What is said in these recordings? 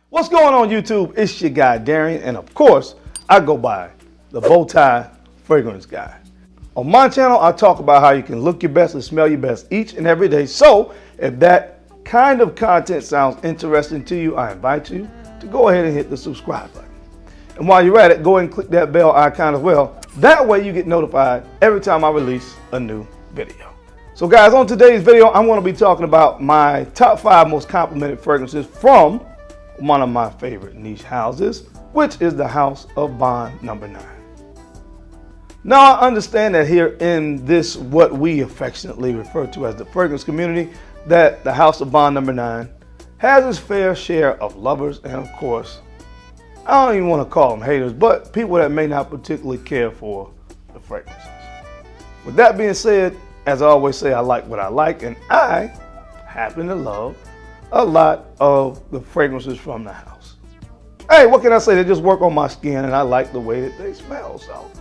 What's going on YouTube? It's your guy Darian, and of course, I go by the Bowtie Fragrance Guy. On my channel, I talk about how you can look your best and smell your best each and every day. So if that kind of content sounds interesting to you, I invite you to go ahead and hit the subscribe button. And while you're at it, go ahead and click that bell icon as well. That way you get notified every time I release a new video. So guys, on today's video, I'm going to be talking about my top 5 most complimented fragrances from one of my favorite niche houses, which is the House of Bond No. 9. Now I understand that here in this, what we affectionately refer to as the fragrance community, that the House of Bond No. 9 has its fair share of lovers and of course, I don't even want to call them haters, but people that may not particularly care for the fragrances. With that being said, as I always say, I like what I like, and I happen to love a lot of the fragrances from the house. Hey, what can I say? They just work on my skin and I like the way that they smell, so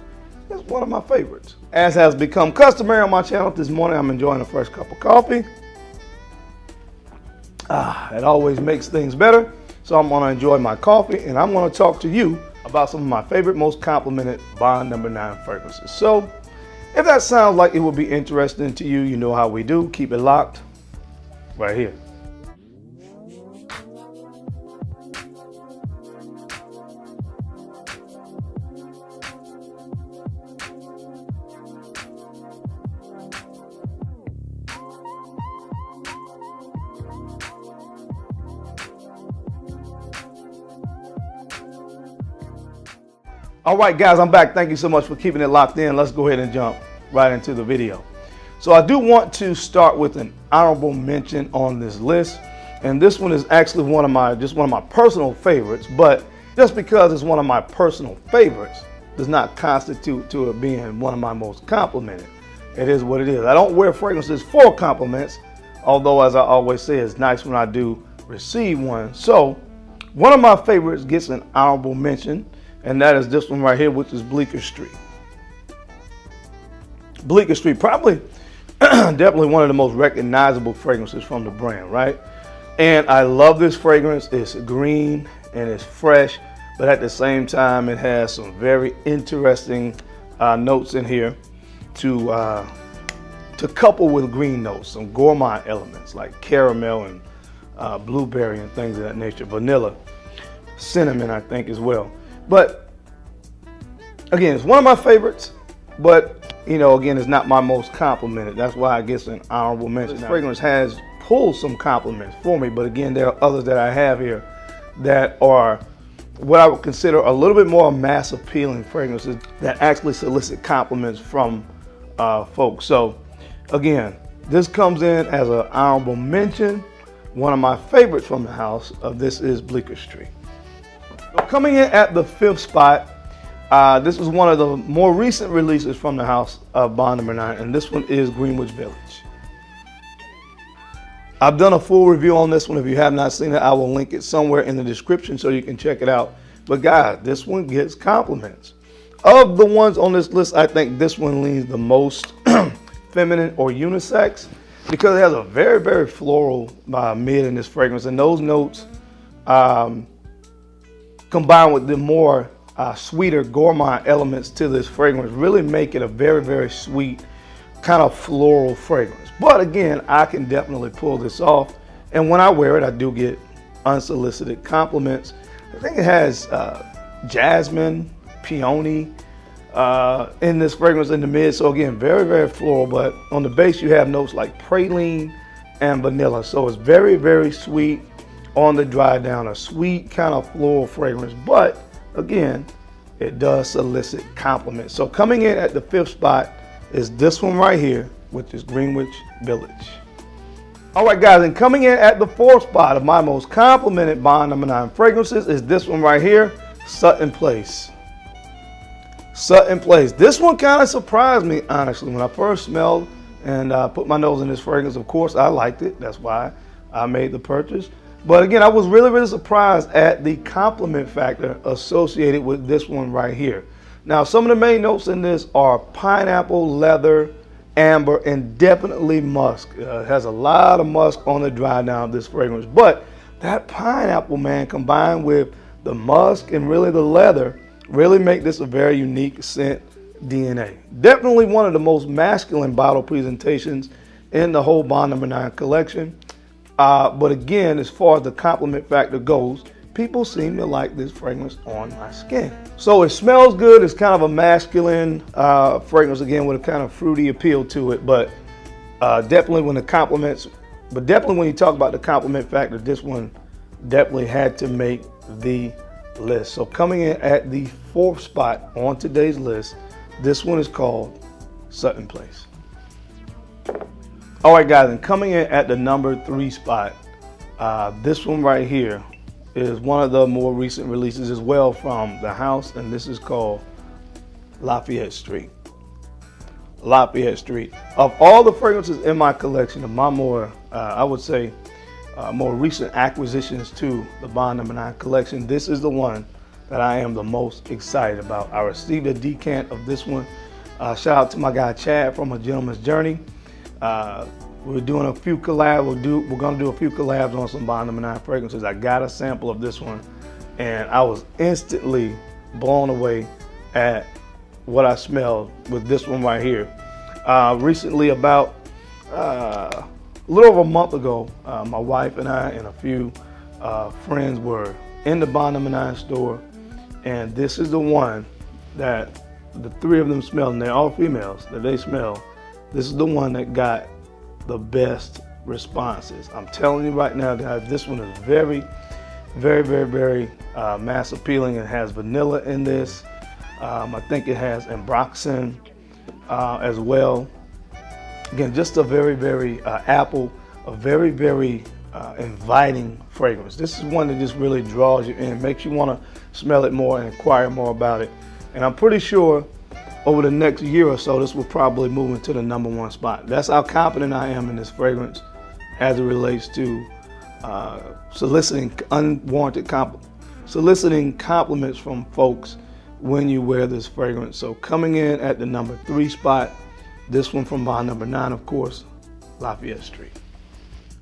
it's one of my favorites. As has become customary on my channel this morning, I'm enjoying a fresh cup of coffee. It always makes things better. So I'm gonna enjoy my coffee and I'm gonna talk to you about some of my favorite, most complimented Bond No. 9 fragrances. So if that sounds like it would be interesting to you, you know how we do. Keep it locked right here. All right, guys, I'm back. Thank you so much for keeping it locked in. Let's go ahead and jump right into the video. So I do want to start with an honorable mention on this list. And this one is actually one of my personal favorites, but just because it's one of my personal favorites does not constitute to it being one of my most complimented. It is what it is. I don't wear fragrances for compliments, although as I always say, it's nice when I do receive one. So one of my favorites gets an honorable mention, and that is this one right here, which is Bleecker Street. Bleecker Street, probably definitely one of the most recognizable fragrances from the brand, right? And I love this fragrance. It's green and it's fresh, but at the same time, it has some very interesting notes in here to couple with green notes, some gourmand elements like caramel and blueberry and things of that nature, vanilla, cinnamon, I think as well. But again, it's one of my favorites, but you know, again, it's not my most complimented. That's why I guess an honorable mention. This fragrance has pulled some compliments for me, but again, there are others that I have here that are what I would consider a little bit more mass appealing fragrances that actually solicit compliments from folks. So again, this comes in as an honorable mention. One of my favorites from the house of this is Bleecker Street. Coming in at the 5th spot, this is one of the more recent releases from the House of Bond No. 9, and this one is Greenwich Village. I've done a full review on this one. If you have not seen it, I will link it somewhere in the description so you can check it out. But guys, this one gets compliments. Of the ones on this list, I think this one leans the most feminine or unisex because it has a very, very floral mid in this fragrance, and those notes combined with the more sweeter gourmand elements to this fragrance really make it a very, very sweet kind of floral fragrance. But again, I can definitely pull this off, and when I wear it, I do get unsolicited compliments. I think it has jasmine, peony in this fragrance in the mid, so again, very, very floral, but on the base you have notes like praline and vanilla, so it's very, very sweet. On the dry down, a sweet kind of floral fragrance, but again, it does solicit compliments. So coming in at the 5th spot is this one right here, which is Greenwich Village. All right, guys, and coming in at the 4th spot of my most complimented Bond No. 9 fragrances is this one right here, Sutton Place. Sutton Place. This one kind of surprised me, honestly. When I first smelled and put my nose in this fragrance, of course, I liked it. That's why I made the purchase. But again, I was really, really surprised at the compliment factor associated with this one right here. Now, some of the main notes in this are pineapple, leather, amber, and definitely musk. It has a lot of musk on the dry down of this fragrance. But that pineapple, man, combined with the musk and really the leather, really make this a very unique scent DNA. Definitely one of the most masculine bottle presentations in the whole Bond No. 9 collection. But again, as far as the compliment factor goes, people seem to like this fragrance on my skin. So it smells good. It's kind of a masculine fragrance, again, with a kind of fruity appeal to it. But definitely when you talk about the compliment factor, this one definitely had to make the list. So coming in at the 4th spot on today's list, this one is called Sutton Place. All right, guys, and coming in at the number 3 spot, this one right here is one of the more recent releases as well from the house, and this is called Lafayette Street. Lafayette Street. Of all the fragrances in my collection, of my more, I would say, more recent acquisitions to the Bond No. 9 collection, this is the one that I am the most excited about. I received a decant of this one. Shout out to my guy Chad from A Gentleman's Journey. We're doing a few collabs. We're gonna do a few collabs on some Bond No. 9 fragrances. I got a sample of this one, and I was instantly blown away at what I smelled with this one right here. Recently, about a little over a month ago, my wife and I and a few friends were in the Bond No. 9 store, and this is the one that the 3 of them smelled, and they're all females that they smell. This is the one that got the best responses. I'm telling you right now, guys, this one is very, very, very, very mass appealing. It has vanilla in this. I think it has ambroxan as well. Again, just a very, very apple, a very, very inviting fragrance. This is one that just really draws you in, makes you want to smell it more and inquire more about it. And I'm pretty sure over the next year or so, this will probably move into the number 1 spot. That's how confident I am in this fragrance as it relates to soliciting compliments from folks when you wear this fragrance. So coming in at the number 3 spot, this one from Bond No. 9, of course, Lafayette Street.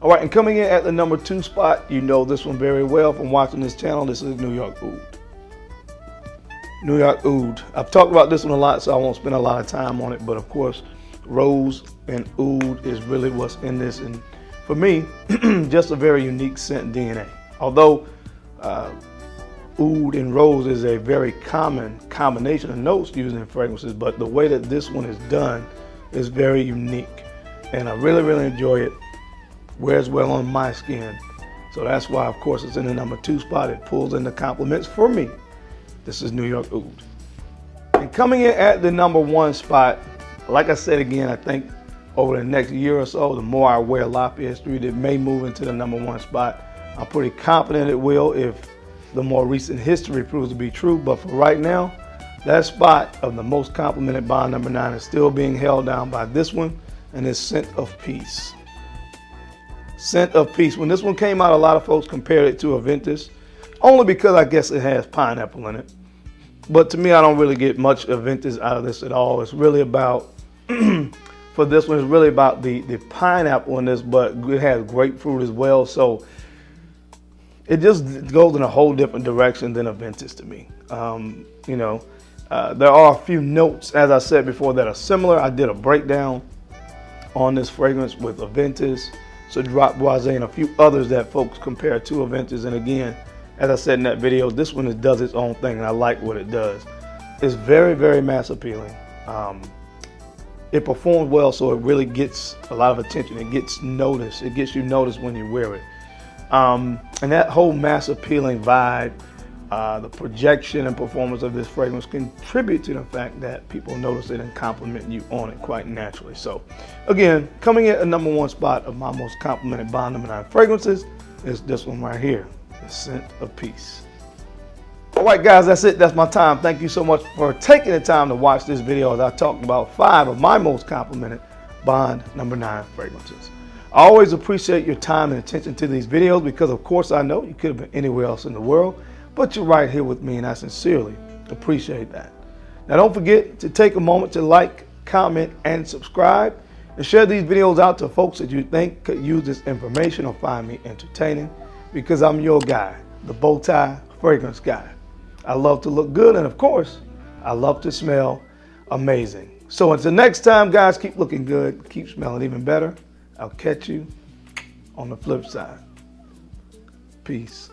All right, and coming in at the number 2 spot, you know this one very well from watching this channel. This is New York Oud. New York Oud. I've talked about this one a lot, so I won't spend a lot of time on it. But of course, rose and oud is really what's in this. And for me, just a very unique scent DNA. Although oud and rose is a very common combination of notes used in fragrances, but the way that this one is done is very unique. And I really, really enjoy it. Wears well on my skin. So that's why, of course, it's in the number 2 spot. It pulls in the compliments for me. This is New York Oud. And coming in at the number 1 spot, like I said again, I think over the next year or so, the more I wear Lafayette Street, it may move into the number 1 spot. I'm pretty confident it will if the more recent history proves to be true. But for right now, that spot of the most complimented Bond No. 9 is still being held down by this one, and it's Scent of Peace. Scent of Peace. When this one came out, a lot of folks compared it to a Aventus, only because I guess it has pineapple in it. But to me, I don't really get much Aventus out of this at all. It's really about, for this one, it's really about the pineapple in this, but it has grapefruit as well. So it just goes in a whole different direction than Aventus to me. There are a few notes, as I said before, that are similar. I did a breakdown on this fragrance with Aventus, Cedroc Boisé, and a few others that folks compare to Aventus. And again, as I said in that video, this one does its own thing, and I like what it does. It's very, very mass appealing. It performs well, so it really gets a lot of attention. It gets noticed. It gets you noticed when you wear it. And that whole mass appealing vibe, the projection and performance of this fragrance contribute to the fact that people notice it and compliment you on it quite naturally. So again, coming in at number 1 spot of my most complimented Bond No. 9 fragrances is this one right here, the Scent of Peace. All right, guys, that's it. That's my time. Thank you so much for taking the time to watch this video as I talked about 5 of my most complimented Bond No. 9 fragrances. I always appreciate your time and attention to these videos because, of course, I know you could have been anywhere else in the world, but you're right here with me, and I sincerely appreciate that. Now, don't forget to take a moment to like, comment, and subscribe, and share these videos out to folks that you think could use this information or find me entertaining. because I'm your guy, the bow tie fragrance guy. I love to look good, and of course, I love to smell amazing. So until next time, guys, keep looking good, keep smelling even better. I'll catch you on the flip side. Peace.